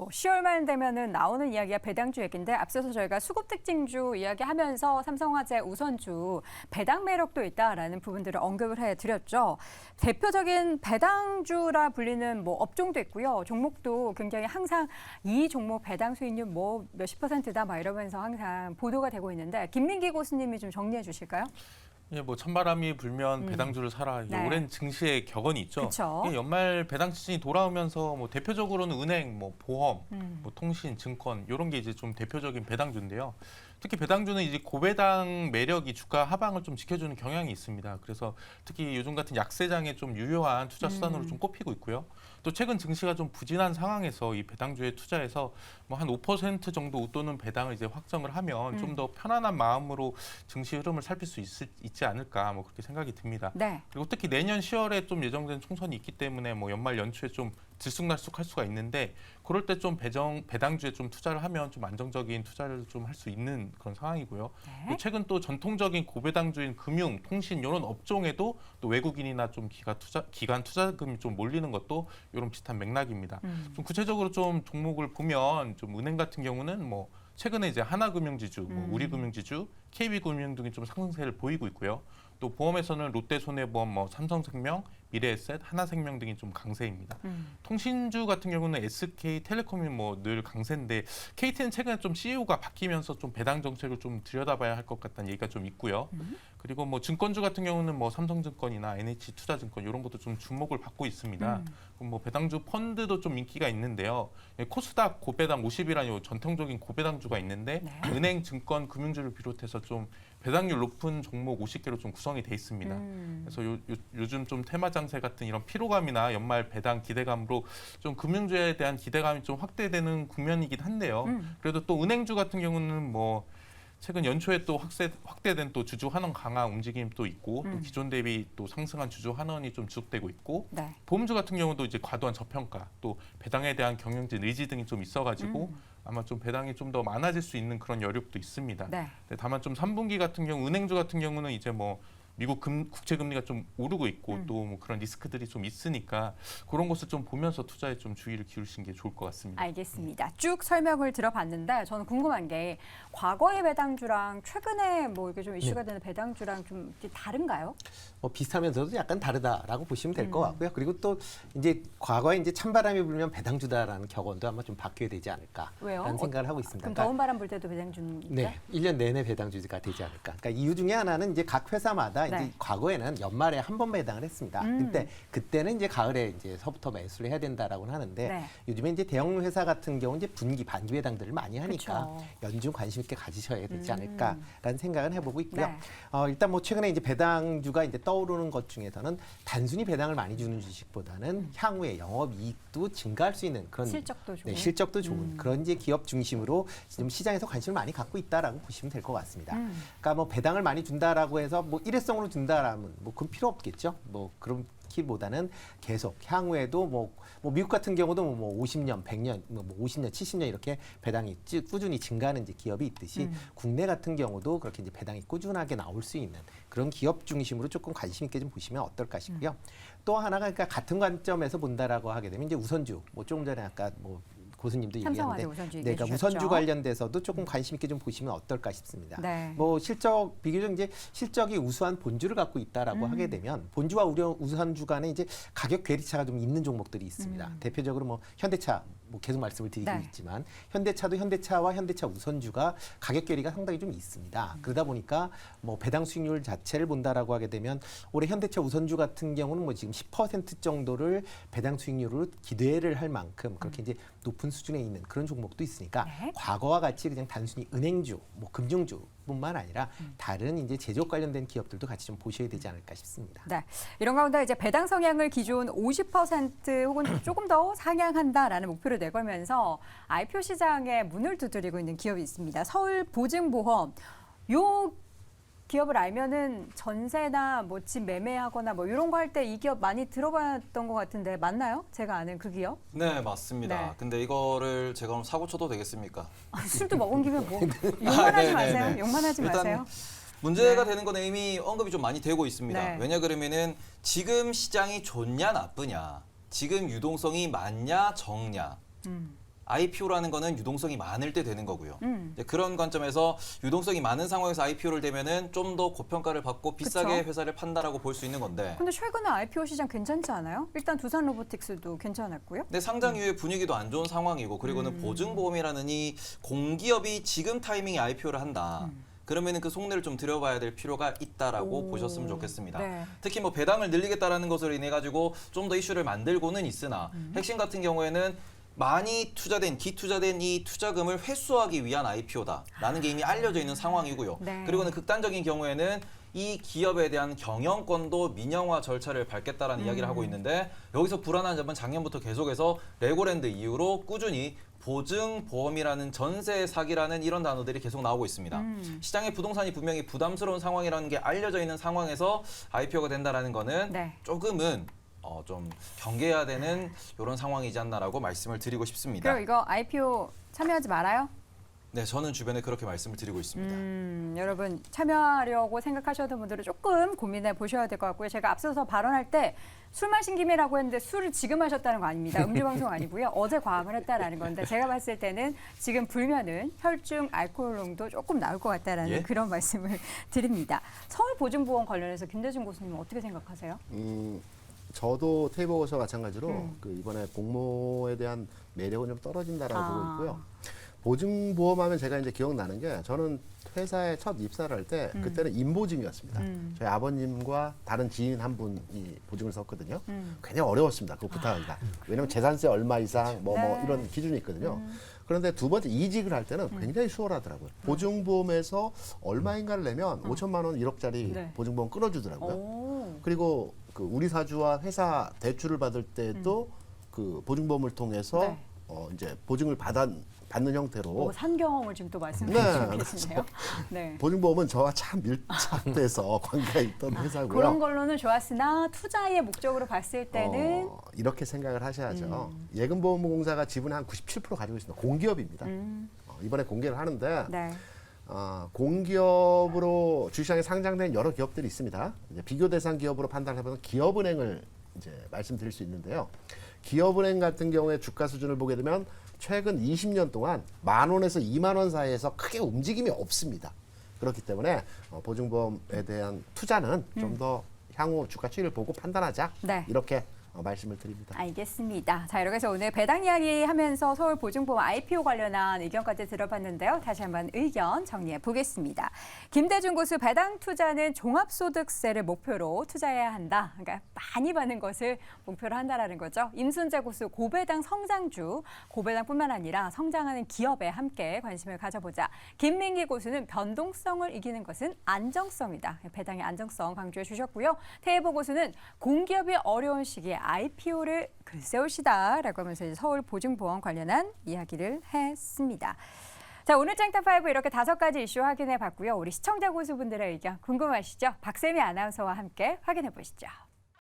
뭐 10월만 되면은 나오는 이야기가 배당주 얘기인데 앞서서 저희가 수급 특징주 이야기하면서 삼성화재 우선주 배당 매력도 있다라는 부분들을 언급을 해드렸죠. 대표적인 배당주라 불리는 뭐 업종도 있고요. 종목도 굉장히 항상 이 종목 배당 수익률 뭐 몇십 %다 막 이러면서 항상 보도가 되고 있는데 김민기 교수님이 좀 정리해 주실까요? 예, 뭐 찬바람이 불면 배당주를 사라. 네. 오랜 증시의 격언이 있죠. 그쵸. 이게 연말 배당 시즌이 돌아오면서 뭐 대표적으로는 은행, 뭐 보험, 뭐 통신, 증권 이런 게 이제 좀 대표적인 배당주인데요. 특히 배당주는 이제 고배당 매력이 주가 하방을 좀 지켜주는 경향이 있습니다. 그래서 특히 요즘 같은 약세장에 좀 유효한 투자 수단으로 좀 꼽히고 있고요. 또 최근 증시가 좀 부진한 상황에서 이 배당주에 투자해서 뭐 한 5% 정도 웃도는 배당을 이제 확정을 하면 좀 더 편안한 마음으로 증시 흐름을 살필 수 있지 않을까 뭐 그렇게 생각이 듭니다. 네. 그리고 특히 내년 10월에 좀 예정된 총선이 있기 때문에 뭐 연말 연초에 좀 들쑥날쑥할 수가 있는데 그럴 때 좀 배당주에 좀 투자를 하면 좀 안정적인 투자를 좀 할 수 있는 그런 상황이고요. 네. 또 최근 또 전통적인 고배당주인 금융, 통신 이런 업종에도 또 외국인이나 좀 기관 투자금이 좀 몰리는 것도 이런 비슷한 맥락입니다. 좀 구체적으로 좀 종목을 보면 좀 은행 같은 경우는 뭐 최근에 이제 하나금융지주, 뭐 우리금융지주, KB금융 등이 좀 상승세를 보이고 있고요. 또 보험에서는 롯데손해보험, 뭐 삼성생명, 미래에셋, 하나생명 등이 좀 강세입니다. 통신주 같은 경우는 SK텔레콤이 뭐 늘 강세인데 KT는 최근에 좀 CEO가 바뀌면서 좀 배당 정책을 좀 들여다봐야 할 것 같다는 얘기가 좀 있고요. 그리고 뭐 증권주 같은 경우는 뭐 삼성증권이나 NH투자증권 이런 것도 좀 주목을 받고 있습니다. 그럼 뭐 배당주 펀드도 좀 인기가 있는데요. 코스닥 고배당 50이라는 전통적인 고배당주가 있는데 네. 은행, 증권, 금융주를 비롯해서 좀 배당률 높은 종목 50개로 좀 구성이 돼 있습니다. 그래서 요즘 좀 테마 장세 같은 이런 피로감이나 연말 배당 기대감으로 좀 금융주에 대한 기대감이 좀 확대되는 국면이긴 한데요. 그래도 또 은행주 같은 경우는 뭐 최근 연초에 또 확대된 또 주주 환원 강화 움직임도 있고 또 기존 대비 또 상승한 주주 환원이 좀 지속되고 있고 네. 보험주 같은 경우도 이제 과도한 저평가 또 배당에 대한 경영진 의지 등이 좀 있어가지고 아마 좀 배당이 좀 더 많아질 수 있는 그런 여력도 있습니다. 네. 다만 좀 3분기 같은 경우 은행주 같은 경우는 이제 뭐 미국 국채 금리가 좀 오르고 있고 또 뭐 그런 리스크들이 좀 있으니까 그런 것을 좀 보면서 투자에 좀 주의를 기울이시는 게 좋을 것 같습니다. 알겠습니다. 쭉 설명을 들어봤는데 저는 궁금한 게 과거의 배당주랑 최근에 뭐 이게 좀 이슈가 되는 배당주랑 좀 다른가요? 비슷하면서도 약간 다르다라고 보시면 될 것 같고요. 그리고 또 이제 과거에 이제 찬바람이 불면 배당주다라는 격언도 아마 좀 바뀌어야 되지 않을까라는 왜요? 생각을 하고 있습니다. 그럼 더운 바람 불 때도 배당주입니까? 네, 1년 내내 배당주가 되지 않을까. 그러니까 이유 중에 하나는 이제 각 회사마다 네. 이제 과거에는 연말에 한 번 배당을 했습니다. 그때는 이제 가을에 이제서부터 매수를 해야 된다라고는 하는데 네. 요즘에 이제 대형 회사 같은 경우 이제 분기 반기 배당들을 많이 하니까 그쵸. 연중 관심 있게 가지셔야 되지 않을까라는 생각은 해보고 있고요. 네. 일단 뭐 최근에 이제 배당주가 이제 떠오르는 것 중에서는 단순히 배당을 많이 주는 주식보다는 향후에 영업이익도 증가할 수 있는 그런 실적도 좋은. 네, 실적도 좋은 그런 이제 기업 중심으로 지금 시장에서 관심을 많이 갖고 있다라고 보시면 될 것 같습니다. 그러니까 뭐 배당을 많이 준다라고 해서 뭐 일회성으로 준다라면 뭐 그건 필요 없겠죠. 뭐 그런 보다는 계속 향후에도 뭐 미국 같은 경우도 뭐 50년, 100년, 뭐 50년, 70년 이렇게 배당이 꾸준히 증가하는 이제 기업이 있듯이 국내 같은 경우도 그렇게 이제 배당이 꾸준하게 나올 수 있는 그런 기업 중심으로 조금 관심 있게 좀 보시면 어떨까 싶고요. 또 하나가 그러니까 같은 관점에서 본다라고 하게 되면 이제 우선주, 뭐 조금 전에 아까 뭐 교수님도 삼성화재 얘기했는데, 우선주 그러니까 얘기해 우선주 주셨죠. 관련돼서도 조금 관심 있게 좀 보시면 어떨까 싶습니다. 네. 뭐 실적 비교적 이제 실적이 우수한 본주를 갖고 있다라고 하게 되면 본주와 우선주 간에 이제 가격 괴리차가 좀 있는 종목들이 있습니다. 대표적으로 뭐 현대차 뭐 계속 말씀을 드리고 네. 있지만 현대차도 현대차와 현대차 우선주가 가격 괴리가 상당히 좀 있습니다. 그러다 보니까 뭐 배당 수익률 자체를 본다라고 하게 되면 올해 현대차 우선주 같은 경우는 뭐 지금 10% 정도를 배당 수익률로 기대를 할 만큼 그렇게 이제 높은 수준에 있는 그런 종목도 있으니까 네. 과거와 같이 그냥 단순히 은행주, 뭐 금융주뿐만 아니라 다른 이제 제조업 관련된 기업들도 같이 좀 보셔야 되지 않을까 싶습니다. 네. 이런 가운데 이제 배당 성향을 기존 50% 혹은 조금 더 상향한다라는 목표를 내걸면서 IPO 시장에 문을 두드리고 있는 기업이 있습니다. 서울보증보험. 요 기업을 알면은 전세나 뭐 집 매매하거나 뭐 이런 거 할 때 이 기업 많이 들어봤던 것 같은데 맞나요? 제가 아는 그 기업? 네, 맞습니다. 네. 근데 이거를 제가 그럼 사고 쳐도 되겠습니까? 술도 먹은 김에 뭐 욕만 하지 마세요. 네네네. 욕만 하지 일단 마세요. 문제가 네. 되는 건 이미 언급이 좀 많이 되고 있습니다. 네. 왜냐 그러면은 지금 시장이 좋냐 나쁘냐, 지금 유동성이 많냐 적냐, IPO라는 거는 유동성이 많을 때 되는 거고요. 이제 그런 관점에서 유동성이 많은 상황에서 IPO를 되면은 좀 더 고평가를 받고 비싸게 그쵸. 회사를 판다라고 볼 수 있는 건데. 근데 최근에 IPO 시장 괜찮지 않아요? 일단 두산 로보틱스도 괜찮았고요. 근데 상장 이후에 분위기도 안 좋은 상황이고 그리고는 보증보험이라는 이 공기업이 지금 타이밍에 IPO를 한다. 그러면은 그 속내를 좀 들여봐야 될 필요가 있다라고 오. 보셨으면 좋겠습니다. 네. 특히 뭐 배당을 늘리겠다라는 것으로 인해 가지고 좀 더 이슈를 만들고는 있으나 핵심 같은 경우에는 많이 투자된 기투자된 이 투자금을 회수하기 위한 IPO다라는 게 이미 알려져 있는 상황이고요. 네. 그리고는 극단적인 경우에는 이 기업에 대한 경영권도 민영화 절차를 밟겠다라는 이야기를 하고 있는데 여기서 불안한 점은 작년부터 계속해서 레고랜드 이후로 꾸준히 보증보험이라는 전세 사기라는 이런 단어들이 계속 나오고 있습니다. 시장의 부동산이 분명히 부담스러운 상황이라는 게 알려져 있는 상황에서 IPO가 된다라는 거는 네. 조금은 좀 경계해야 되는 이런 상황이지 않나라고 말씀을 드리고 싶습니다. 그럼 이거 IPO 참여하지 말아요? 네, 저는 주변에 그렇게 말씀을 드리고 있습니다. 여러분 참여하려고 생각하셨던 분들은 조금 고민해 보셔야 될 것 같고요. 제가 앞서서 발언할 때 술 마신 김이라고 했는데 술을 지금 마셨다는 거 아닙니다. 음주 방송 아니고요. 어제 과음을 했다라는 건데 제가 봤을 때는 지금 불면은 혈중 알코올 농도 조금 나올 것 같다라는 예? 그런 말씀을 드립니다. 서울보증보험 관련해서 김대중 교수님 어떻게 생각하세요? 저도 테이버거시와 마찬가지로 그 이번에 공모에 대한 매력은 좀 떨어진다라고 보고 있고요. 보증보험하면 제가 이제 기억나는 게 저는 회사에 첫 입사를 할 때 그때는 인보증이었습니다. 저희 아버님과 다른 지인 한 분이 보증을 썼거든요. 굉장히 어려웠습니다. 그거 부탁하기가. 왜냐하면 재산세 얼마 이상 뭐 네. 이런 기준이 있거든요. 그런데 두 번째 이직을 할 때는 굉장히 수월하더라고요. 보증보험에서 얼마인가를 내면 5천만 원 1억짜리 네. 보증보험 끌어주더라고요. 오. 그리고 그 우리 사주와 회사 대출을 받을 때도 그 보증보험을 통해서 네. 이제 보증을 받는 형태로 산 경험을 지금 또 말씀해 네, 주시고 계시네요. 네. 보증보험은 저와 참 밀착돼서 관계가 있던 회사고요. 그런 걸로는 좋았으나 투자의 목적으로 봤을 때는 이렇게 생각을 하셔야죠. 예금보험공사가 지분의 한 97% 가지고 있습니다. 공기업입니다. 이번에 공개를 하는데 네. 공기업으로 주시장에 상장된 여러 기업들이 있습니다. 이제 비교 대상 기업으로 판단해보면 기업은행을 이제 말씀드릴 수 있는데요. 기업은행 같은 경우에 주가 수준을 보게 되면 최근 20년 동안 10,000원에서 20,000원 사이에서 크게 움직임이 없습니다. 그렇기 때문에 보증보험에 대한 투자는 좀 더 향후 주가 추이를 보고 판단하자. 네. 이렇게 말씀을 드립니다. 알겠습니다. 자, 이렇게 해서 오늘 배당 이야기 하면서 서울보증보험 IPO 관련한 의견까지 들어봤는데요. 다시 한번 의견 정리해 보겠습니다. 김대중 교수 배당 투자는 종합소득세를 목표로 투자해야 한다. 그러니까 많이 받는 것을 목표로 한다라는 거죠. 임순재 교수 고배당 성장주, 고배당뿐만 아니라 성장하는 기업에 함께 관심을 가져보자. 김민기 교수는 변동성을 이기는 것은 안정성이다. 배당의 안정성 강조해 주셨고요. 태혜보 교수는 공기업이 어려운 시기에 IPO를 글쎄올시다라고 하면서 이제 서울보증보험 관련한 이야기를 했습니다. 자, 오늘 짱탑5 이렇게 5가지 이슈 확인해 봤고요. 우리 시청자 고수분들의 의견 궁금하시죠? 박세미 아나운서와 함께 확인해 보시죠.